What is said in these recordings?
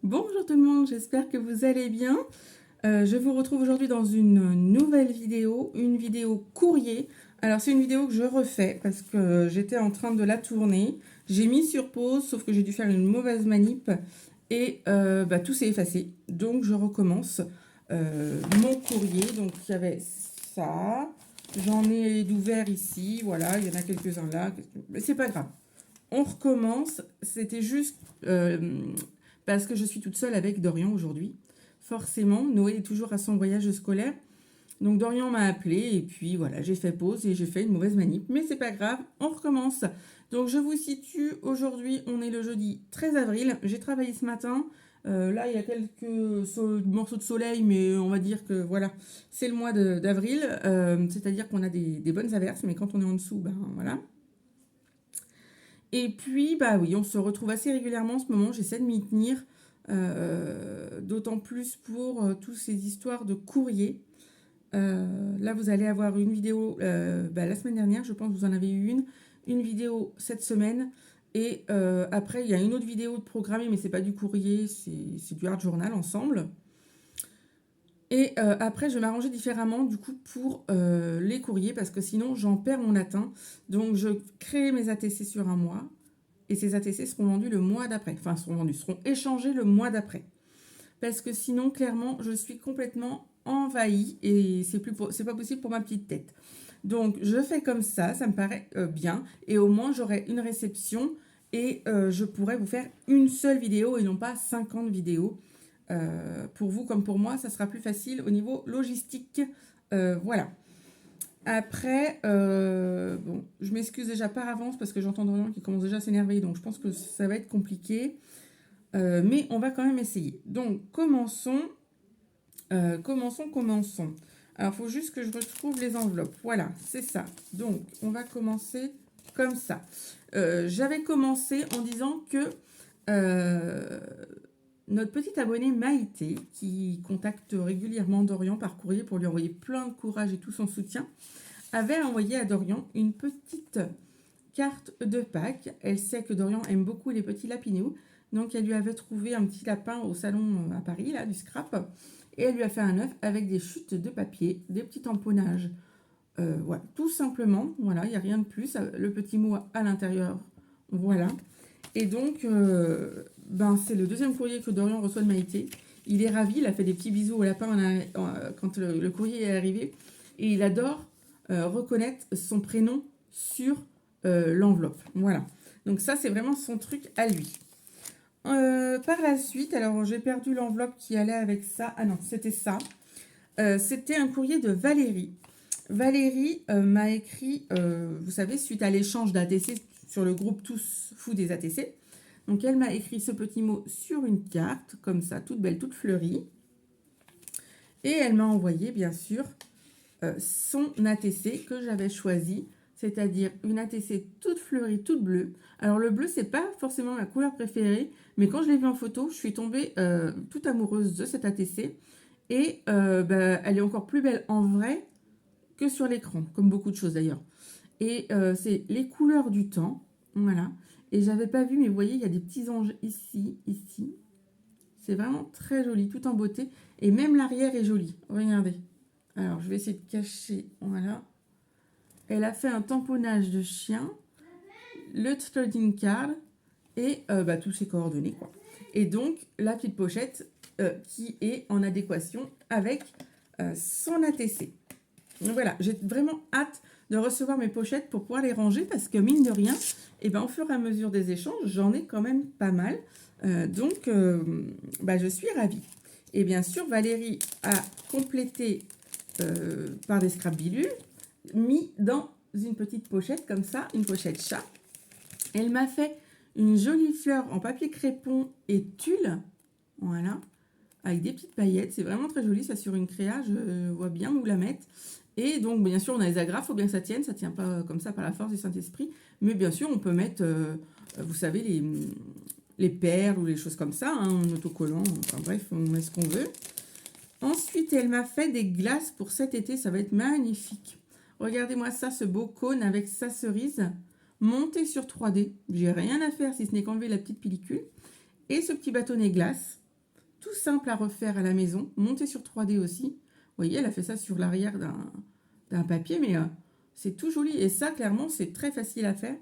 Bonjour tout le monde, j'espère que vous allez bien. Je vous retrouve aujourd'hui dans une nouvelle vidéo, une vidéo courrier. Alors c'est une vidéo que je refais parce que j'étais en train de la tourner. J'ai mis sur pause, sauf que j'ai dû faire une mauvaise manip et tout s'est effacé. Donc je recommence mon courrier. Donc il y avait ça, j'en ai d'ouvert ici, voilà, il y en a quelques-uns là, mais c'est pas grave. On recommence, c'était juste parce que je suis toute seule avec Dorian aujourd'hui. Forcément, Noé est toujours à son voyage scolaire. Donc Dorian m'a appelé et puis voilà, j'ai fait pause et j'ai fait une mauvaise manip. Mais c'est pas grave, on recommence. Donc je vous situe, aujourd'hui on est le jeudi 13 avril. J'ai travaillé ce matin. Là, il y a quelques morceaux de soleil, mais on va dire que voilà, c'est le mois d'avril. C'est-à-dire qu'on a des bonnes averses, mais quand on est en dessous, ben voilà. Et puis, bah oui, on se retrouve assez régulièrement en ce moment. J'essaie de m'y tenir, d'autant plus pour toutes ces histoires de courrier. Là, vous allez avoir une vidéo la semaine dernière, je pense que vous en avez eu une vidéo cette semaine. Et après, il y a une autre vidéo de programmée, mais c'est pas du courrier, c'est du hard journal ensemble. Et après, je vais m'arranger différemment du coup pour les courriers parce que sinon j'en perds mon latin. Donc je crée mes ATC sur un mois et ces ATC seront vendus le mois d'après. Enfin, seront échangés le mois d'après. Parce que sinon, clairement, je suis complètement envahie et c'est pas possible pour ma petite tête. Donc je fais comme ça me paraît bien et au moins j'aurai une réception et je pourrai vous faire une seule vidéo et non pas 50 vidéos. Pour vous comme pour moi, ça sera plus facile au niveau logistique. Voilà. Après, bon, je m'excuse déjà par avance parce que j'entends Dorian qui commence déjà à s'énerver, donc je pense que ça va être compliqué. Mais on va quand même essayer. Donc, commençons. Commençons. Alors, il faut juste que je retrouve les enveloppes. Voilà, c'est ça. Donc, on va commencer comme ça. J'avais commencé en disant que notre petite abonnée Maïté, qui contacte régulièrement Dorian par courrier pour lui envoyer plein de courage et tout son soutien, avait envoyé à Dorian une petite carte de Pâques. Elle sait que Dorian aime beaucoup les petits lapinous, donc elle lui avait trouvé un petit lapin au salon à Paris, là, du scrap, et elle lui a fait un œuf avec des chutes de papier, des petits tamponnages. Voilà, tout simplement, voilà, il n'y a rien de plus. Le petit mot à l'intérieur, voilà. Et donc, c'est le deuxième courrier que Dorian reçoit de Maïté. Il est ravi, il a fait des petits bisous au lapin quand le courrier est arrivé. Et il adore reconnaître son prénom sur l'enveloppe. Voilà. Donc ça, c'est vraiment son truc à lui. Par la suite, alors j'ai perdu l'enveloppe qui allait avec ça. Ah non, c'était ça. C'était un courrier de Valérie. Valérie m'a écrit, vous savez, suite à l'échange d'ATC sur le groupe Tous Fous des ATC. Donc elle m'a écrit ce petit mot sur une carte, comme ça, toute belle, toute fleurie. Et elle m'a envoyé, bien sûr, son ATC que j'avais choisi, c'est-à-dire une ATC toute fleurie, toute bleue. Alors le bleu, c'est pas forcément ma couleur préférée, mais quand je l'ai vue en photo, je suis tombée toute amoureuse de cette ATC. Et elle est encore plus belle en vrai que sur l'écran, comme beaucoup de choses d'ailleurs. Et c'est les couleurs du temps, voilà. Et j'avais pas vu, mais vous voyez, il y a des petits anges ici, ici. C'est vraiment très joli, tout en beauté. Et même l'arrière est joli. Regardez. Alors, je vais essayer de cacher. Voilà. Elle a fait un tamponnage de chien, le trading card et tous ses coordonnées, quoi. Et donc, la petite pochette qui est en adéquation avec son ATC. Donc voilà, j'ai vraiment hâte de recevoir mes pochettes pour pouvoir les ranger parce que mine de rien, au fur et à mesure des échanges, j'en ai quand même pas mal. Je suis ravie. Et bien sûr, Valérie a complété par des scrap-bilules, mis dans une petite pochette comme ça, une pochette chat. Elle m'a fait une jolie fleur en papier crépon et tulle, voilà, avec des petites paillettes. C'est vraiment très joli, ça sur une créa, je vois bien où la mettre. Et donc, bien sûr, on a les agrafes, il faut bien que ça tienne. Ça ne tient pas comme ça par la force du Saint-Esprit. Mais bien sûr, on peut mettre, vous savez, les perles ou les choses comme ça, hein, en autocollant. Enfin bref, on met ce qu'on veut. Ensuite, elle m'a fait des glaces pour cet été. Ça va être magnifique. Regardez-moi ça, ce beau cône avec sa cerise montée sur 3D. J'ai rien à faire si ce n'est qu'enlever la petite pellicule. Et ce petit bâtonnet glace. tout simple à refaire à la maison, monté sur 3D aussi. Vous voyez, elle a fait ça sur l'arrière d'un papier, mais c'est tout joli. Et ça, clairement, c'est très facile à faire.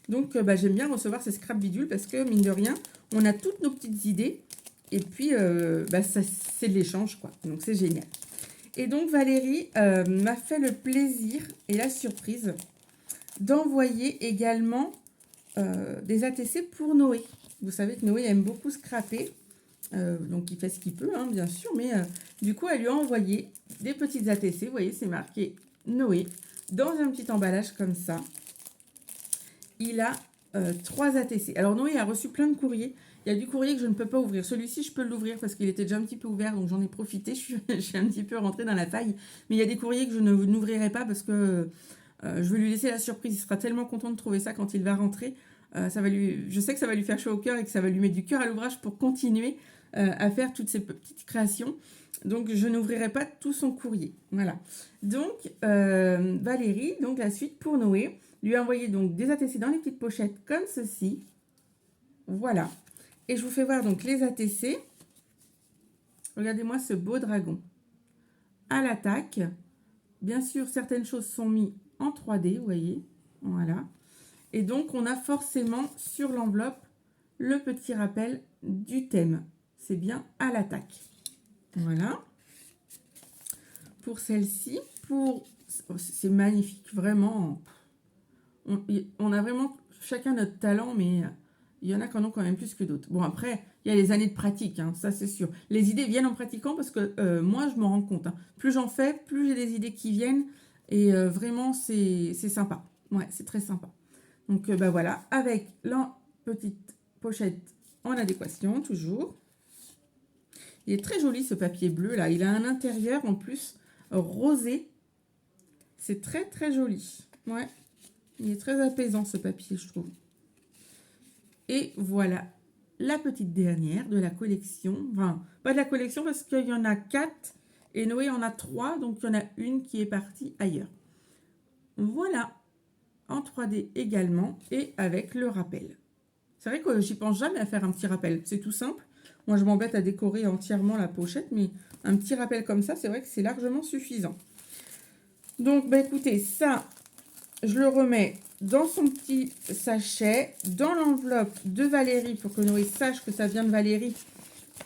Donc, j'aime bien recevoir ces scrap bidules parce que, mine de rien, on a toutes nos petites idées. Et puis, c'est de l'échange, quoi. Donc, c'est génial. Et donc, Valérie m'a fait le plaisir et la surprise d'envoyer également des ATC pour Noé. Vous savez que Noé aime beaucoup scraper. Donc, il fait ce qu'il peut, hein, bien sûr. Mais du coup, elle lui a envoyé des petites ATC. Vous voyez, c'est marqué Noé dans un petit emballage comme ça. Il a 3 ATC. Alors, Noé a reçu plein de courriers. Il y a du courrier que je ne peux pas ouvrir. Celui-ci, je peux l'ouvrir parce qu'il était déjà un petit peu ouvert. Donc, j'en ai profité. Je suis un petit peu rentrée dans la faille. Mais il y a des courriers que je n'ouvrirai pas parce que je vais lui laisser la surprise. Il sera tellement content de trouver ça quand il va rentrer. Je sais que ça va lui faire chaud au cœur et que ça va lui mettre du cœur à l'ouvrage pour continuer à faire toutes ces petites créations. Donc, je n'ouvrirai pas tout son courrier. Voilà. Donc, Valérie, donc la suite pour Noé, lui a envoyé donc des ATC dans les petites pochettes comme ceci. Voilà. Et je vous fais voir donc les ATC. Regardez-moi ce beau dragon. À l'attaque. Bien sûr, certaines choses sont mises en 3D, vous voyez. Voilà. Et donc, on a forcément sur l'enveloppe le petit rappel du thème. C'est bien à l'attaque. Voilà. Pour celle-ci, c'est magnifique, vraiment. On a vraiment chacun notre talent, mais il y en a qui en ont quand même plus que d'autres. Bon, après, il y a les années de pratique, hein, ça c'est sûr. Les idées viennent en pratiquant parce que moi, je m'en rends compte. Hein. Plus j'en fais, plus j'ai des idées qui viennent. Et vraiment, c'est sympa. Ouais, c'est très sympa. Donc, voilà, avec la petite pochette en adéquation, toujours. Il est très joli, ce papier bleu, là. Il a un intérieur, en plus, rosé. C'est très, très joli. Ouais, il est très apaisant, ce papier, je trouve. Et voilà, la petite dernière de la collection. Enfin, pas de la collection, parce qu'il y en a 4. Et Noé en a 3, donc il y en a une qui est partie ailleurs. Voilà. En 3D également et avec le rappel. C'est vrai que j'y pense jamais à faire un petit rappel, c'est tout simple. Moi je m'embête à décorer entièrement la pochette, mais un petit rappel comme ça, c'est vrai que c'est largement suffisant. Donc écoutez, ça, je le remets dans son petit sachet, dans l'enveloppe de Valérie, pour que Noé sache que ça vient de Valérie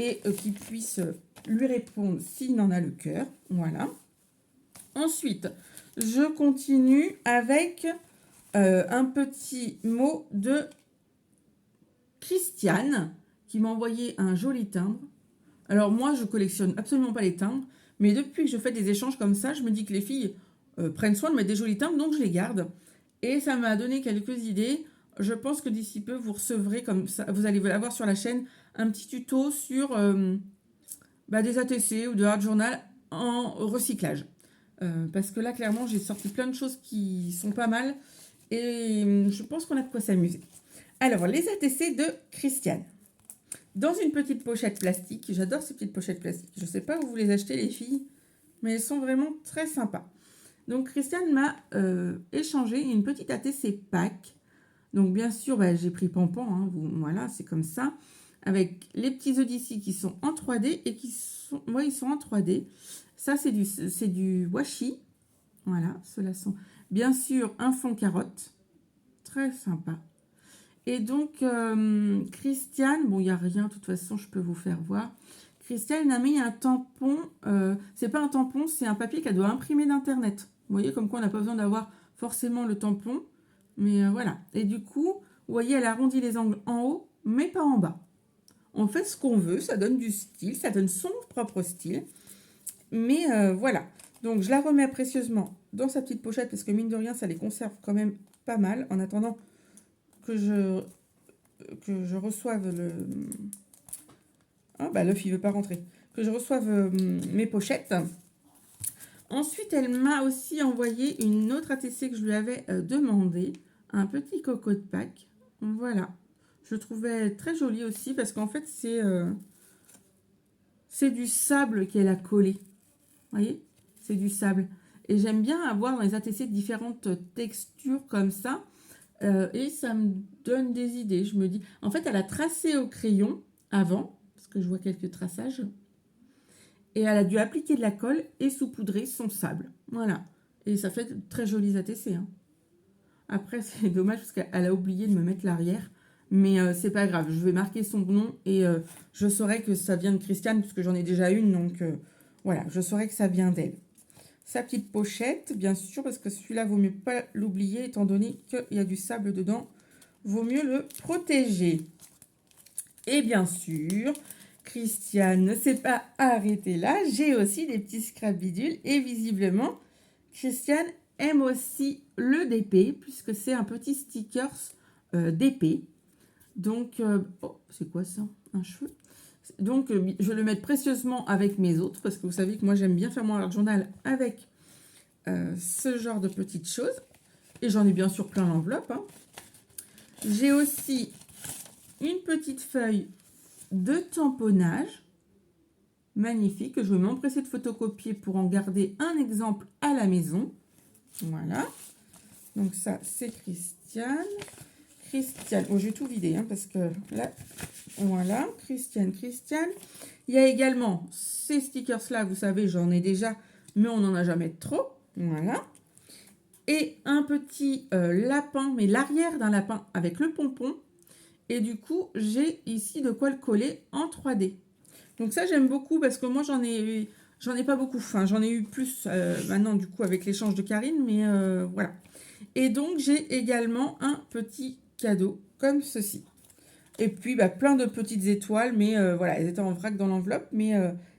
et qu'il puisse lui répondre s'il en a le cœur. Voilà. Ensuite, je continue avec un petit mot de Christiane qui m'a envoyé un joli timbre. Alors moi, je collectionne absolument pas les timbres, mais depuis que je fais des échanges comme ça, je me dis que les filles prennent soin de mettre des jolis timbres, donc je les garde. Et ça m'a donné quelques idées. Je pense que d'ici peu, vous recevrez comme ça, vous allez avoir sur la chaîne un petit tuto sur des ATC ou de Art Journal en recyclage. Parce que là, clairement, j'ai sorti plein de choses qui sont pas mal. Et je pense qu'on a de quoi s'amuser. Alors, les ATC de Christiane. Dans une petite pochette plastique. J'adore ces petites pochettes plastiques. Je ne sais pas où vous les achetez, les filles. Mais elles sont vraiment très sympas. Donc, Christiane m'a échangé une petite ATC pack. Donc, bien sûr, j'ai pris Pampan. Hein, voilà, c'est comme ça. Avec les petits œufs d'ici qui sont en 3D et qui sont... Ouais, ils sont en 3D. Ça, c'est du washi. Voilà, ceux-là sont... Bien sûr, un fond carotte. Très sympa. Et donc, Christiane, bon, il n'y a rien, de toute façon, je peux vous faire voir. Christiane a mis un tampon. C'est pas un tampon, c'est un papier qu'elle doit imprimer d'Internet. Vous voyez, comme quoi on n'a pas besoin d'avoir forcément le tampon. Mais voilà. Et du coup, vous voyez, elle arrondit les angles en haut, mais pas en bas. On fait ce qu'on veut, ça donne du style, ça donne son propre style. Mais voilà. Donc, je la remets précieusement dans sa petite pochette parce que mine de rien, ça les conserve quand même pas mal en attendant que je reçoive le... Ah, l'œuf, il veut pas rentrer. Que je reçoive mes pochettes. Ensuite, elle m'a aussi envoyé une autre ATC que je lui avais demandé. Un petit coco de Pâques. Voilà. Je trouvais très joli aussi parce qu'en fait, c'est du sable qu'elle a collé. Vous voyez, c'est du sable. Et j'aime bien avoir dans les ATC différentes textures comme ça. Et ça me donne des idées. Je me dis, en fait, elle a tracé au crayon avant. Parce que je vois quelques traçages. Et elle a dû appliquer de la colle et saupoudrer son sable. Voilà. Et ça fait de très jolis ATC. Hein. Après, c'est dommage parce qu'elle a oublié de me mettre l'arrière. Mais c'est pas grave. Je vais marquer son nom et je saurai que ça vient de Christiane parce que j'en ai déjà une. Donc voilà, je saurai que ça vient d'elle. Sa petite pochette, bien sûr, parce que celui-là, vaut mieux pas l'oublier étant donné qu'il y a du sable dedans. Vaut mieux le protéger. Et bien sûr, Christiane ne s'est pas arrêtée là. J'ai aussi des petits scraps-bidules. Et visiblement, Christiane aime aussi le DP, puisque c'est un petit stickers DP. Donc, oh, c'est quoi ça? Un cheveu? Donc, je vais le mettre précieusement avec mes autres, parce que vous savez que moi, j'aime bien faire mon art journal avec ce genre de petites choses. Et j'en ai bien sûr plein l'enveloppe. Hein. J'ai aussi une petite feuille de tamponnage magnifique que je vais m'empresser de photocopier pour en garder un exemple à la maison. Voilà. Donc ça, c'est Christiane. Christiane. Oh, je vais tout vider hein, parce que là, voilà. Christiane. Il y a également ces stickers-là. Vous savez, j'en ai déjà, mais on n'en a jamais trop. Voilà. Et un petit lapin, mais l'arrière d'un lapin avec le pompon. Et du coup, j'ai ici de quoi le coller en 3D. Donc ça, j'aime beaucoup parce que moi, j'en ai pas beaucoup. Enfin, j'en ai eu plus maintenant, du coup, avec l'échange de Karine. Mais voilà. Et donc, j'ai également un petit cadeau comme ceci. Et puis, bah, plein de petites étoiles. Mais voilà, elles étaient en vrac dans l'enveloppe. Mais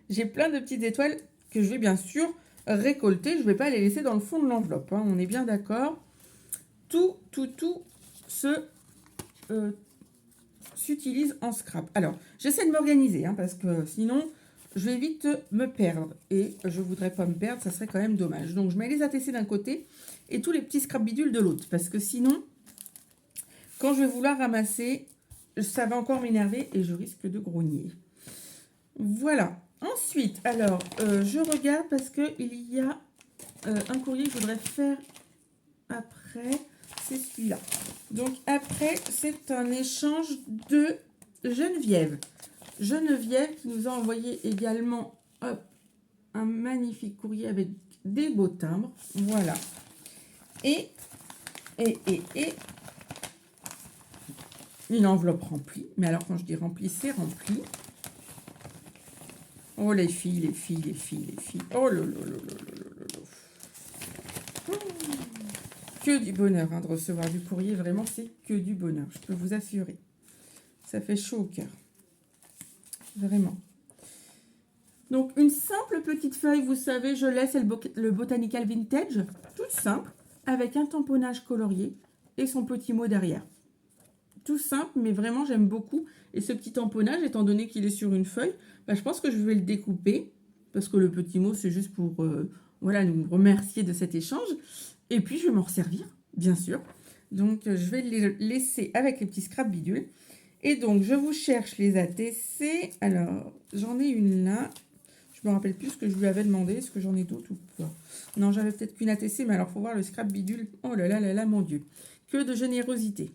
j'ai plein de petites étoiles que je vais bien sûr récolter. Je ne vais pas les laisser dans le fond de l'enveloppe. Hein, on est bien d'accord. Tout s'utilise en scrap. Alors, j'essaie de m'organiser, hein, parce que sinon, je vais vite me perdre. Et je ne voudrais pas me perdre, ça serait quand même dommage. Donc, je mets les ATC d'un côté et tous les petits scrap bidules de l'autre. Parce que sinon, quand je vais vouloir ramasser, ça va encore m'énerver et je risque de grogner. Voilà. Ensuite, alors, je regarde parce qu'il y a un courrier que je voudrais faire après. C'est celui-là. Donc après, c'est un échange de Geneviève. Geneviève qui nous a envoyé également un magnifique courrier avec des beaux timbres. Voilà. Et une enveloppe remplie. Mais alors quand je dis remplie, c'est rempli. Oh les filles. Oh là là là là là là. Oh. Que du bonheur hein, de recevoir du courrier, vraiment c'est que du bonheur, je peux vous assurer. Ça fait chaud au cœur. Vraiment. Donc une simple petite feuille, vous savez, je laisse le Botanical Vintage, toute simple, avec un tamponnage colorié et son petit mot derrière. Tout simple, mais vraiment j'aime beaucoup. Et ce petit tamponnage, étant donné qu'il est sur une feuille, bah, je pense que je vais le découper, parce que le petit mot c'est juste pour voilà, nous remercier de cet échange. Et puis, je vais m'en resservir, bien sûr. Donc, je vais les laisser avec les petits scrap bidules. Et donc, je vous cherche les ATC. Alors, j'en ai une là. Je me rappelle plus ce que je lui avais demandé. Est-ce que j'en ai d'autres ou pas? Non, j'avais peut-être qu'une ATC, mais alors, il faut voir le scrap bidule. Oh là là là là, mon Dieu. Que de générosité.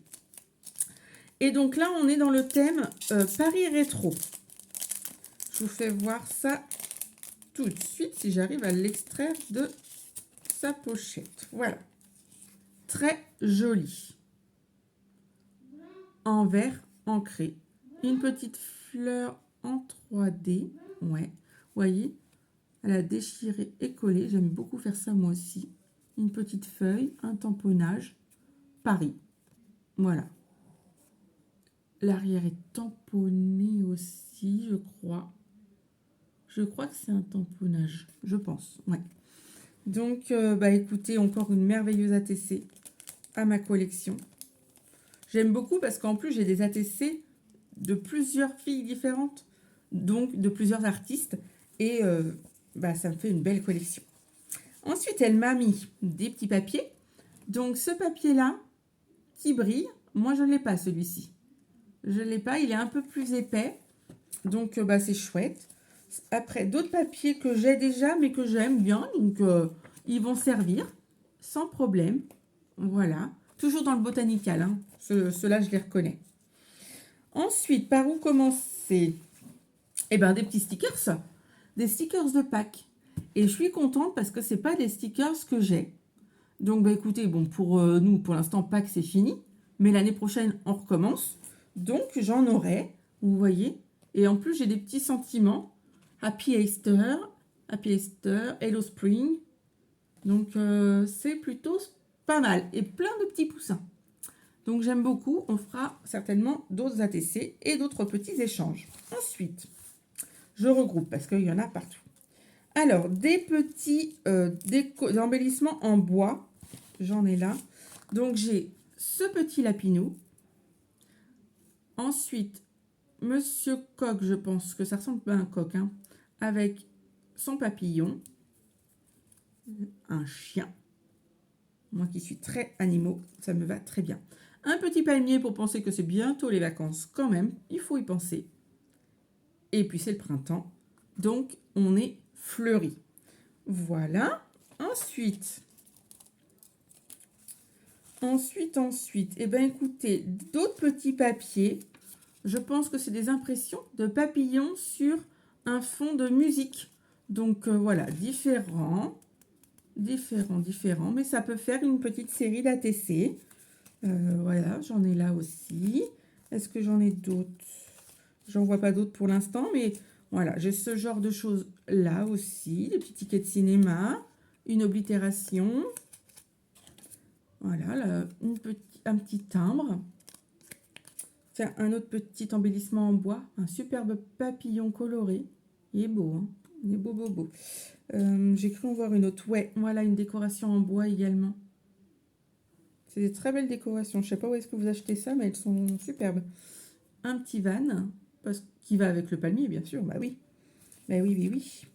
Et donc là, on est dans le thème Paris Rétro. Je vous fais voir ça tout de suite, si j'arrive à l'extraire de sa pochette. Voilà. Très joli. En vert ancré. Une petite fleur en 3D. Ouais. Vous voyez, elle a déchiré et collé. J'aime beaucoup faire ça moi aussi. Une petite feuille, un tamponnage. Paris. Voilà. L'arrière est tamponné aussi, je crois. Je crois que c'est un tamponnage. Je pense. Ouais. Donc, bah écoutez, encore une merveilleuse ATC à ma collection. J'aime beaucoup parce qu'en plus, j'ai des ATC de plusieurs filles différentes, donc de plusieurs artistes. Et bah, ça me fait une belle collection. Ensuite, elle m'a mis des petits papiers. Donc, ce papier-là, qui brille, moi, je ne l'ai pas, celui-ci. Je ne l'ai pas, il est un peu plus épais. Donc, bah, c'est chouette. Après, d'autres papiers que j'ai déjà, mais que j'aime bien. Donc, ils vont servir sans problème. Voilà. Toujours dans le botanical. Hein. Ceux-là, je les reconnais. Ensuite, par où commencer? Eh ben, des petits stickers, des stickers de Pâques. Et je suis contente parce que c'est pas des stickers que j'ai. Donc, bah, écoutez, bon, pour nous, pour l'instant, Pâques, c'est fini. Mais l'année prochaine, on recommence. Donc, j'en aurai, vous voyez. Et en plus, j'ai des petits sentiments. Happy Easter, Hello Spring. Donc, c'est plutôt pas mal. Et plein de petits poussins. Donc, j'aime beaucoup. On fera certainement d'autres ATC et d'autres petits échanges. Ensuite, je regroupe parce qu'il y en a partout. Alors, des petits embellissements en bois. J'en ai là. Donc, j'ai ce petit lapinou. Ensuite, Monsieur Coq, je pense que ça ressemble à un coq, hein, avec son papillon. Un chien. Moi qui suis très animaux, ça me va très bien. Un petit palmier pour penser que c'est bientôt les vacances quand même. Il faut y penser. Et puis, c'est le printemps. Donc, on est fleuri. Voilà. Ensuite, eh bien, écoutez, d'autres petits papiers. Je pense que c'est des impressions de papillons sur un fond de musique. Donc, voilà, différents, mais ça peut faire une petite série d'ATC. Voilà, j'en ai là aussi. Est-ce que j'en ai d'autres? J'en vois pas d'autres pour l'instant, mais voilà, j'ai ce genre de choses là aussi. Des petits tickets de cinéma, une oblitération. Voilà, là, un petit timbre. Tiens, un autre petit embellissement en bois. Un superbe papillon coloré. Il est beau, hein. Il est beau, beau, beau. J'ai cru en voir une autre. Ouais, voilà, une décoration en bois également. C'est des très belles décorations. Je ne sais pas où est-ce que vous achetez ça, mais elles sont superbes. Un petit van, qui va avec le palmier, bien sûr. Bah oui. Bah oui, oui, oui.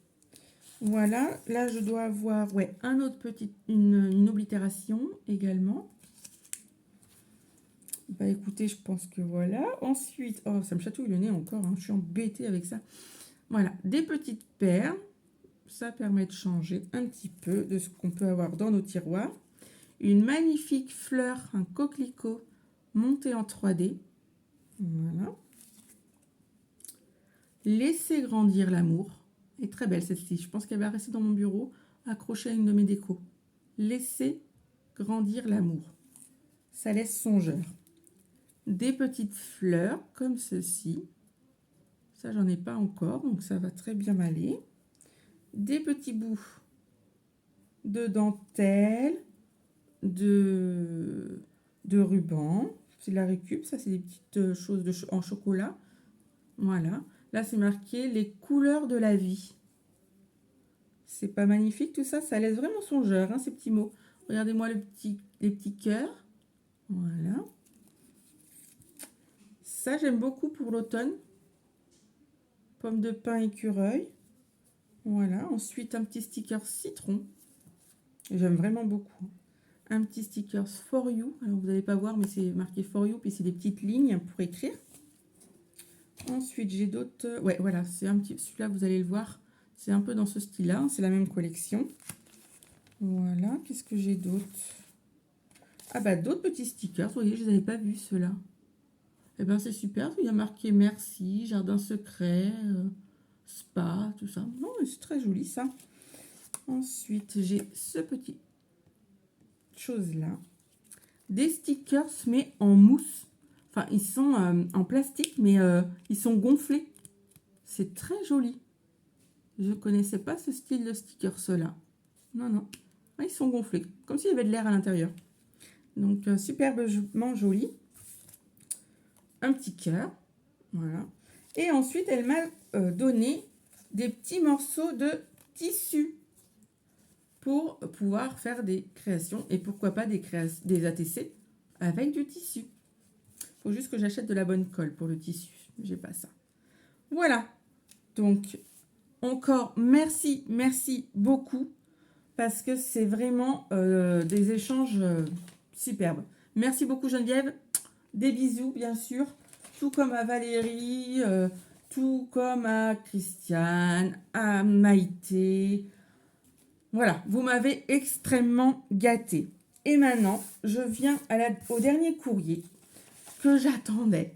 Voilà, là je dois avoir un autre une oblitération également. Bah écoutez, je pense que voilà. Ensuite, oh ça me chatouille le nez encore, hein, je suis embêtée avec ça. Voilà, des petites perles. Ça permet de changer un petit peu de ce qu'on peut avoir dans nos tiroirs. Une magnifique fleur, un coquelicot monté en 3D. Voilà. Laissez grandir l'amour. Elle est très belle celle-ci. Je pense qu'elle va rester dans mon bureau, accrochée à une de mes décos. Laissez grandir l'amour. Ça laisse songeur. Des petites fleurs comme ceci. Ça, j'en ai pas encore, donc ça va très bien m'aller. Des petits bouts de dentelle, de ruban. C'est de la récup, ça c'est des petites choses en chocolat. Voilà. Là, c'est marqué les couleurs de la vie. C'est pas magnifique tout ça? Ça laisse vraiment songeur, hein, ces petits mots. Regardez-moi les petits cœurs. Voilà. Ça, j'aime beaucoup pour l'automne. Pomme de pin écureuil. Voilà. Ensuite, un petit sticker citron. J'aime vraiment beaucoup. Un petit sticker for you. Alors, vous n'allez pas voir, mais c'est marqué for you. Puis, c'est des petites lignes pour écrire. Ensuite, j'ai d'autres... Ouais, voilà. C'est un petit... Celui-là, vous allez le voir. C'est un peu dans ce style-là. C'est la même collection. Voilà. Qu'est-ce que j'ai d'autre? Ah bah, d'autres petits stickers. Vous voyez, je ne les avais pas vus, ceux-là. Eh bien, c'est super. Il y a marqué merci, jardin secret, spa, tout ça. Non, mais c'est très joli, ça. Ensuite, j'ai ce petit chose-là. Des stickers, mais en mousse. Enfin, ils sont en plastique, mais ils sont gonflés. C'est très joli. Je ne connaissais pas ce style de stickers, ceux-là. Non, non. Ah, ils sont gonflés, comme s'il y avait de l'air à l'intérieur. Donc, superbement joli. Un petit cœur. Voilà. Et ensuite, elle m'a donné des petits morceaux de tissu pour pouvoir faire des créations et pourquoi pas des ATC avec du tissu. Il faut juste que j'achète de la bonne colle pour le tissu. J'ai pas ça. Voilà. Donc, encore merci beaucoup parce que c'est vraiment des échanges superbes. Merci beaucoup Geneviève. Des bisous, bien sûr. Tout comme à Valérie, tout comme à Christiane, à Maïté. Voilà, vous m'avez extrêmement gâtée. Et maintenant, je viens au dernier courrier que j'attendais.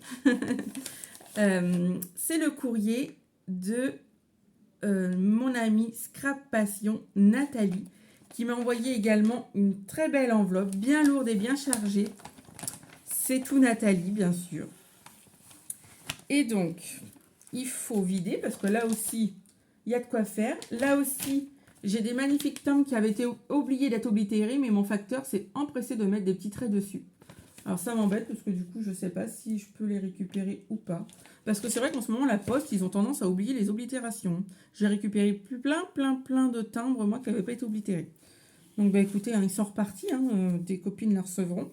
C'est le courrier de mon amie Scrap Passion, Nathalie, qui m'a envoyé également une très belle enveloppe, bien lourde et bien chargée. C'est tout Nathalie, bien sûr. Et donc, il faut vider, parce que là aussi, il y a de quoi faire. Là aussi, j'ai des magnifiques tomes qui avaient été oubliés d'être oblitérés, mais mon facteur s'est empressé de mettre des petits traits dessus. Alors ça m'embête, parce que du coup, je ne sais pas si je peux les récupérer ou pas. Parce que c'est vrai qu'en ce moment, la Poste, ils ont tendance à oublier les oblitérations. J'ai récupéré plein de timbres, moi, qui n'avaient pas été oblitérés. Donc, bah, écoutez, hein, ils sont repartis, hein, des copines les recevront.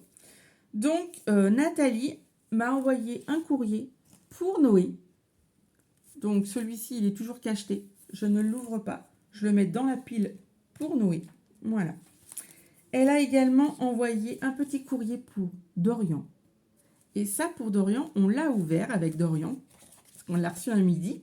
Donc, Nathalie m'a envoyé un courrier pour Noé. Donc, celui-ci, il est toujours cacheté. Je ne l'ouvre pas. Je le mets dans la pile pour Noé. Voilà. Elle a également envoyé un petit courrier pour Dorian. Et ça, pour Dorian, on l'a ouvert avec Dorian. On l'a reçu à midi.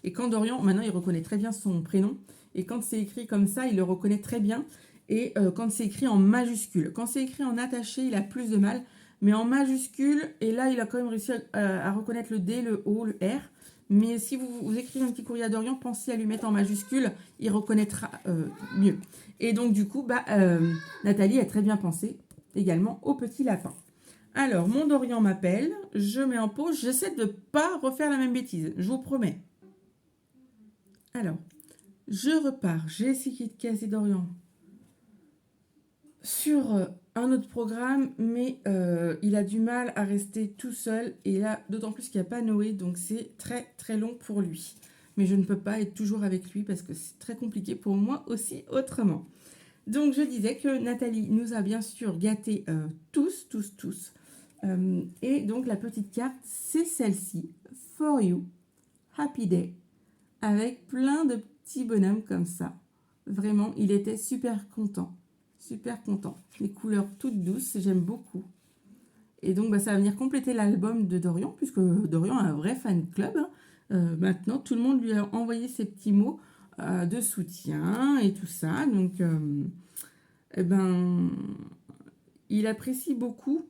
Et quand Dorian, maintenant, il reconnaît très bien son prénom. Et quand c'est écrit comme ça, il le reconnaît très bien. Et quand c'est écrit en majuscule. Quand c'est écrit en attaché, il a plus de mal. Mais en majuscule, et là, il a quand même réussi à reconnaître le D, le O, le R. Mais si vous écrivez un petit courrier à Dorian, pensez à lui mettre en majuscule. Il reconnaîtra mieux. Et donc, du coup, Nathalie a très bien pensé également au petit lapin. Alors, mon Dorian m'appelle. Je mets en pause. J'essaie de ne pas refaire la même bêtise. Je vous promets. Alors, je repars. J'ai essayé de caser Dorian sur un autre programme, mais il a du mal à rester tout seul. Et là, d'autant plus qu'il n'y a pas Noé, donc c'est très long pour lui. Mais je ne peux pas être toujours avec lui parce que c'est très compliqué pour moi aussi autrement. Donc, je disais que Nathalie nous a bien sûr gâtés tous. Et donc, la petite carte, c'est celle-ci. For you, happy day. Avec plein de petits bonhommes comme ça. Vraiment, il était super content. Super content. Les couleurs toutes douces, j'aime beaucoup. Et donc, ça va venir compléter l'album de Dorian, puisque Dorian a un vrai fan club. Maintenant, tout le monde lui a envoyé ses petits mots de soutien et tout ça. Donc, il apprécie beaucoup.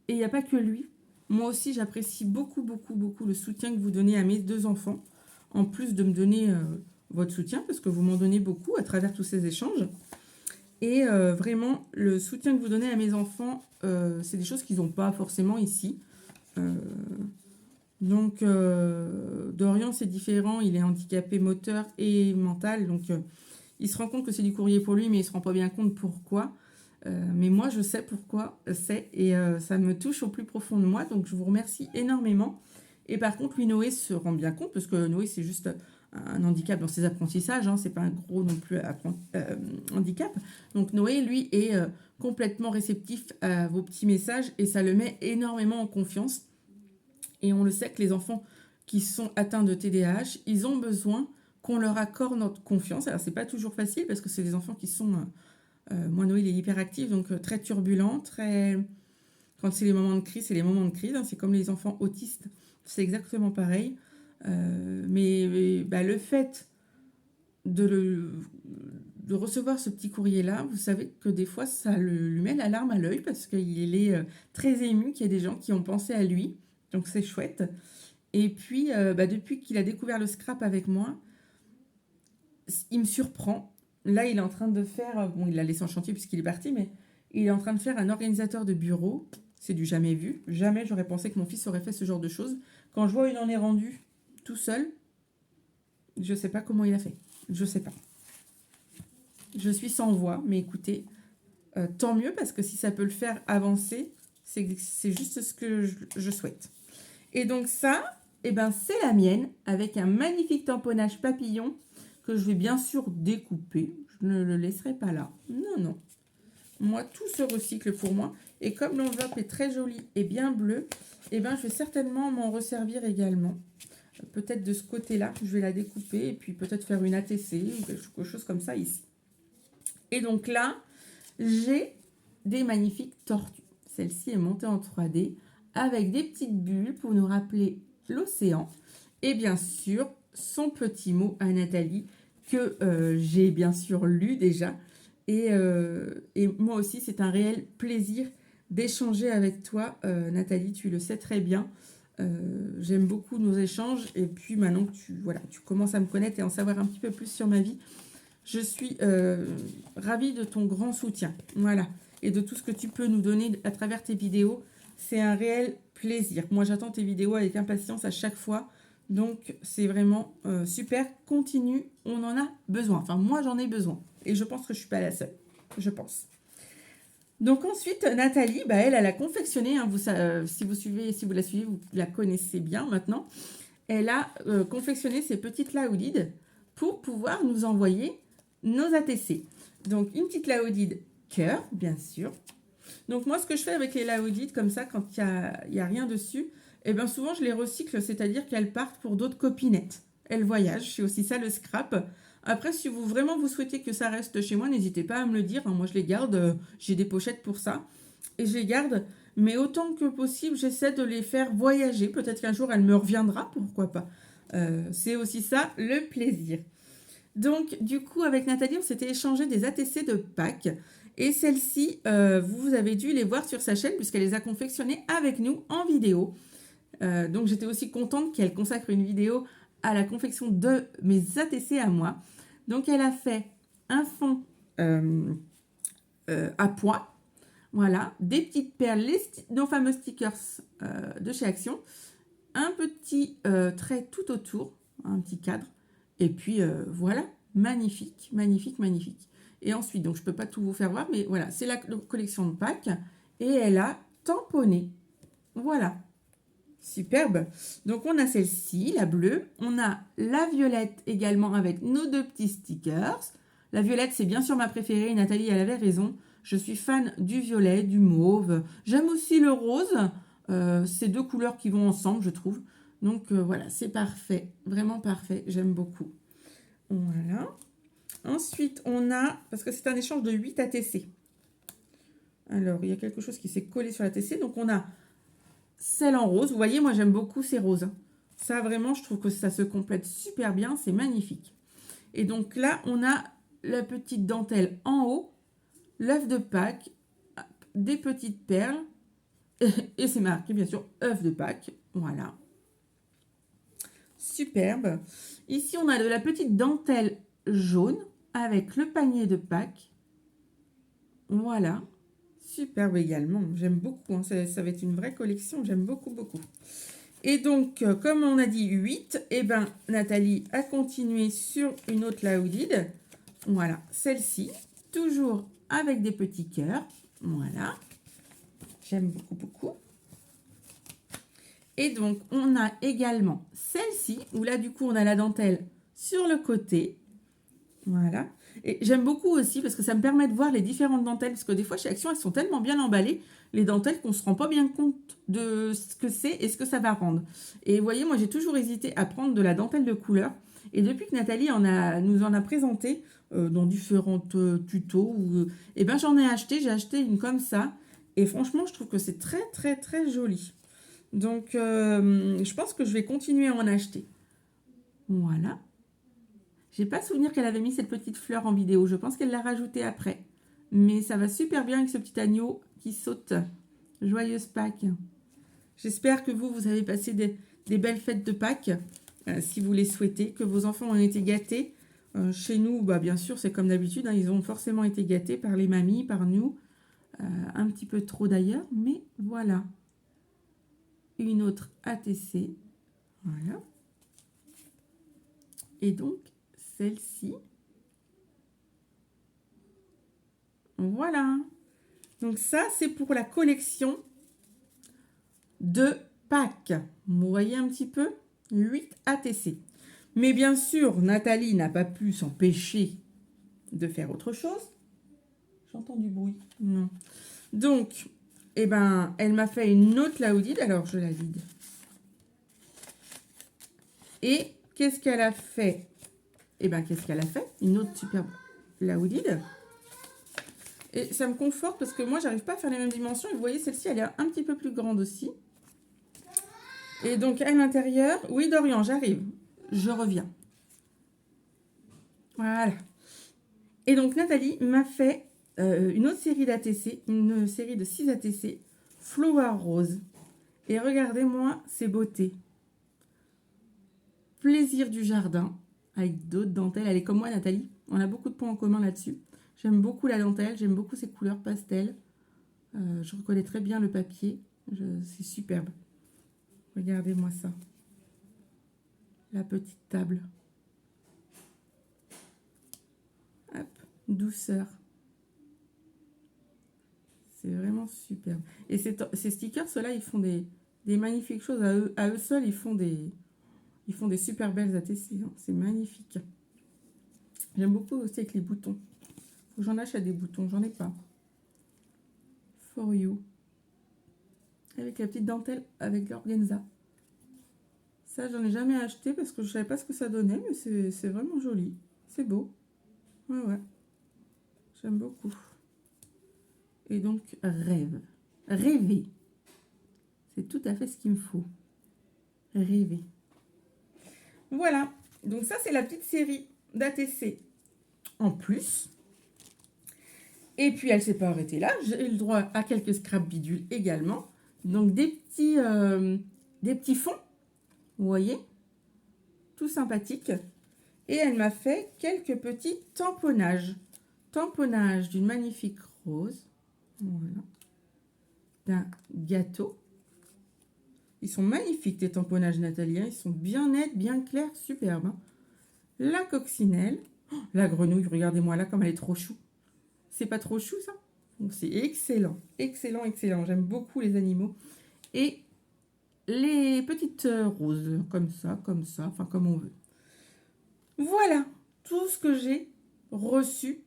Et il n'y a pas que lui. Moi aussi, j'apprécie beaucoup le soutien que vous donnez à mes deux enfants. En plus de me donner votre soutien, parce que vous m'en donnez beaucoup à travers tous ces échanges. Et vraiment, le soutien que vous donnez à mes enfants, c'est des choses qu'ils n'ont pas forcément ici. Donc, Dorian, c'est différent. Il est handicapé moteur et mental. Donc, il se rend compte que c'est du courrier pour lui, mais il ne se rend pas bien compte pourquoi. Mais moi, je sais pourquoi c'est. Et ça me touche au plus profond de moi. Donc, je vous remercie énormément. Et par contre, lui, Noé se rend bien compte, parce que Noé, c'est juste un handicap dans ses apprentissages, hein, c'est pas un gros non plus handicap. Donc Noé, lui, est complètement réceptif à vos petits messages et ça le met énormément en confiance. Et on le sait que les enfants qui sont atteints de TDAH, ils ont besoin qu'on leur accorde notre confiance. Alors c'est pas toujours facile parce que c'est des enfants qui sont, moi Noé il est hyperactif, donc très turbulent, très... Quand c'est les moments de crise, c'est les moments de crise, hein, c'est comme les enfants autistes, c'est exactement pareil. Mais le fait de recevoir ce petit courrier-là, vous savez que des fois, ça lui met la larme à l'œil parce qu'il est très ému qu'il y ait des gens qui ont pensé à lui. Donc, c'est chouette. Et puis, depuis qu'il a découvert le scrap avec moi, il me surprend. Là, il est en train de faire... Bon, il l'a laissé en chantier puisqu'il est parti, mais il est en train de faire un organisateur de bureau. C'est du jamais vu. Jamais j'aurais pensé que mon fils aurait fait ce genre de choses. Quand je vois où il en est rendu tout seul, je ne sais pas comment il a fait. Je ne sais pas. Je suis sans voix, mais écoutez, tant mieux parce que si ça peut le faire avancer, c'est juste ce que je souhaite. Et donc ça, c'est la mienne avec un magnifique tamponnage papillon que je vais bien sûr découper. Je ne le laisserai pas là. Non. Moi, tout se recycle pour moi. Et comme l'enveloppe est très jolie et bien bleue, je vais certainement m'en resservir également. Peut-être de ce côté-là, je vais la découper et puis peut-être faire une ATC ou quelque chose comme ça ici. Et donc là, j'ai des magnifiques tortues. Celle-ci est montée en 3D avec des petites bulles pour nous rappeler l'océan. Et bien sûr, son petit mot à Nathalie que j'ai bien sûr lu déjà. Et moi aussi, c'est un réel plaisir d'échanger avec toi, Nathalie, tu le sais très bien. J'aime beaucoup nos échanges. Et puis maintenant que voilà, tu commences à me connaître et en savoir un petit peu plus sur ma vie, je suis ravie de ton grand soutien. Voilà. Et de tout ce que tu peux nous donner à travers tes vidéos. C'est un réel plaisir. Moi, j'attends tes vidéos avec impatience à chaque fois. Donc, c'est vraiment super. Continue. On en a besoin. Enfin, moi, j'en ai besoin. Et je pense que je ne suis pas la seule. Je pense. Donc ensuite, Nathalie, bah, elle a confectionné, hein, si vous la suivez, vous la connaissez bien maintenant. Elle a confectionné ces petites laoudides pour pouvoir nous envoyer nos ATC. Donc une petite laoudide cœur, bien sûr. Donc moi, ce que je fais avec les laoudides, comme ça, quand il y a rien dessus, eh bien souvent je les recycle, c'est-à-dire qu'elles partent pour d'autres copinettes. Elles voyagent, c'est aussi ça le scrap. Après, si vous souhaitez que ça reste chez moi, n'hésitez pas à me le dire. Hein, moi, je les garde. J'ai des pochettes pour ça. Et je les garde. Mais autant que possible, j'essaie de les faire voyager. Peut-être qu'un jour, elle me reviendra. Pourquoi pas. C'est aussi ça, le plaisir. Donc, du coup, avec Nathalie, on s'était échangé des ATC de Pâques. Et celles-ci, vous avez dû les voir sur sa chaîne puisqu'elle les a confectionnées avec nous en vidéo. Donc, j'étais aussi contente qu'elle consacre une vidéo à la confection de mes ATC à moi. Donc, elle a fait un fond à pois, voilà, des petites perles, nos fameux stickers de chez Action, un petit trait tout autour, un petit cadre, et puis voilà, magnifique, magnifique, magnifique. Et ensuite, donc je ne peux pas tout vous faire voir, mais voilà, c'est la collection de Pâques, et elle a tamponné, voilà. Superbe. Donc, on a celle-ci, la bleue. On a la violette également avec nos deux petits stickers. La violette, c'est bien sûr ma préférée. Nathalie, elle avait raison. Je suis fan du violet, du mauve. J'aime aussi le rose. C'est deux couleurs qui vont ensemble, je trouve. Donc, voilà, c'est parfait. Vraiment parfait. J'aime beaucoup. Voilà. Ensuite, on a, parce que c'est un échange de 8 ATC. Alors, il y a quelque chose qui s'est collé sur l'ATC. Donc, on a celle en rose. Vous voyez, moi, j'aime beaucoup ces roses. Ça, vraiment, je trouve que ça se complète super bien. C'est magnifique. Et donc là, on a la petite dentelle en haut, l'œuf de Pâques, des petites perles. Et c'est marqué, bien sûr, œuf de Pâques. Voilà. Superbe. Ici, on a de la petite dentelle jaune avec le panier de Pâques. Voilà. Superbe également. J'aime beaucoup. Hein. Ça va être une vraie collection. J'aime beaucoup, beaucoup. Et donc, comme on a dit 8, eh ben, Nathalie a continué sur une autre laoudide. Voilà, celle-ci. Toujours avec des petits cœurs. Voilà. J'aime beaucoup, beaucoup. Et donc, on a également celle-ci, où là, du coup, on a la dentelle sur le côté. Voilà. Et j'aime beaucoup aussi parce que ça me permet de voir les différentes dentelles. Parce que des fois, chez Action, elles sont tellement bien emballées, les dentelles, qu'on ne se rend pas bien compte de ce que c'est et ce que ça va rendre. Et vous voyez, moi, j'ai toujours hésité à prendre de la dentelle de couleur. Et depuis que Nathalie nous en a présenté dans différentes tutos, eh ben, j'en ai acheté. J'ai acheté une comme ça. Et franchement, je trouve que c'est très, très, très joli. Donc, je pense que je vais continuer à en acheter. Voilà. J'ai pas souvenir qu'elle avait mis cette petite fleur en vidéo. Je pense qu'elle l'a rajoutée après. Mais ça va super bien avec ce petit agneau qui saute. Joyeuse Pâques. J'espère que vous avez passé des belles fêtes de Pâques. Si vous les souhaitez. Que vos enfants ont été gâtés. Chez nous, bah, bien sûr, c'est comme d'habitude. Hein, ils ont forcément été gâtés par les mamies, par nous. Un petit peu trop d'ailleurs. Mais voilà. Une autre ATC. Voilà. Et donc, celle-ci. Voilà. Donc ça, c'est pour la collection de Pâques. Vous voyez un petit peu 8 ATC. Mais bien sûr, Nathalie n'a pas pu s'empêcher de faire autre chose. J'entends du bruit. Non. Donc, eh ben, elle m'a fait une autre laoudide. Alors, je la vide. Et qu'est-ce qu'elle a fait? Eh ben, qu'est-ce qu'elle a fait? Une autre superbe laoudide. Et ça me conforte parce que moi, j'arrive pas à faire les mêmes dimensions. Et vous voyez, celle-ci, elle est un petit peu plus grande aussi. Et donc, à l'intérieur, oui, Dorian, j'arrive. Je reviens. Voilà. Et donc, Nathalie m'a fait une autre série d'ATC, une série de 6 ATC, Flower Rose. Et regardez-moi ces beautés. Plaisir du jardin avec d'autres dentelles. Elle est comme moi, Nathalie. On a beaucoup de points en commun là-dessus. J'aime beaucoup la dentelle, j'aime beaucoup ces couleurs pastel. Je reconnais très bien le papier. C'est superbe. Regardez-moi ça. La petite table. Hop, douceur. C'est vraiment superbe. Et ces stickers, ceux-là, ils font des magnifiques choses. À eux seuls, ils font des super belles ATC. Hein. C'est magnifique. J'aime beaucoup aussi avec les boutons. Faut que j'en achète des boutons, j'en ai pas. For you. Avec la petite dentelle avec l'organza. Ça, j'en ai jamais acheté parce que je savais pas ce que ça donnait, mais c'est vraiment joli. C'est beau. Ouais, ouais. J'aime beaucoup. Et donc, rêve. Rêver. C'est tout à fait ce qu'il me faut. Rêver. Voilà. Donc ça, c'est la petite série d'ATC en plus. Et puis, elle ne s'est pas arrêtée là. J'ai le droit à quelques scraps bidules également. Donc, des petits fonds. Vous voyez? Tout sympathique. Et elle m'a fait quelques petits tamponnages. Tamponnage d'une magnifique rose. Voilà. D'un gâteau. Ils sont magnifiques, tes tamponnages, Nathalie. Ils sont bien nets, bien clairs, superbes. Hein. La coccinelle. Oh, la grenouille, regardez-moi là comme elle est trop chou. C'est pas trop chou, ça? C'est excellent. Excellent, excellent. J'aime beaucoup les animaux. Et les petites roses, comme ça, enfin comme on veut. Voilà tout ce que j'ai reçu.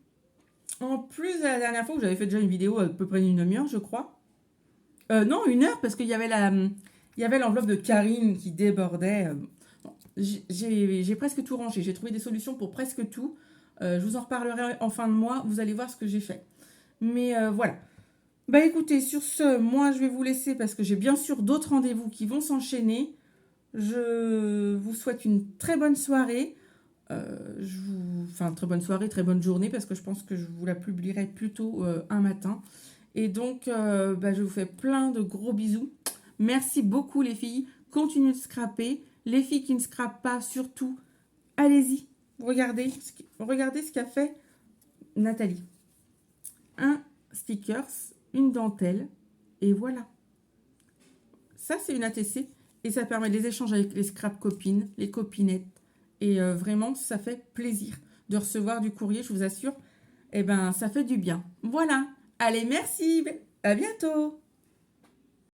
En plus de la dernière fois où j'avais fait déjà une vidéo à peu près d'une demi-heure, je crois. Non, 1 heure, parce qu'il y avait l'enveloppe de Karine qui débordait. J'ai presque tout rangé. J'ai trouvé des solutions pour presque tout. Je vous en reparlerai en fin de mois. Vous allez voir ce que j'ai fait. Mais voilà. Bah écoutez, sur ce, moi je vais vous laisser parce que j'ai bien sûr d'autres rendez-vous qui vont s'enchaîner. Je vous souhaite une très bonne soirée. Enfin, très bonne soirée, très bonne journée parce que je pense que je vous la publierai plutôt un matin. Et donc, je vous fais plein de gros bisous. Merci beaucoup les filles. Continuez de scraper. Les filles qui ne scrapent pas, surtout, allez-y. Regardez ce qu'a fait Nathalie. Un stickers, une dentelle, et voilà. Ça, c'est une ATC et ça permet des échanges avec les scrap copines, les copinettes. Et vraiment, ça fait plaisir de recevoir du courrier, je vous assure. Eh ben, ça fait du bien. Voilà. Allez, merci. À bientôt.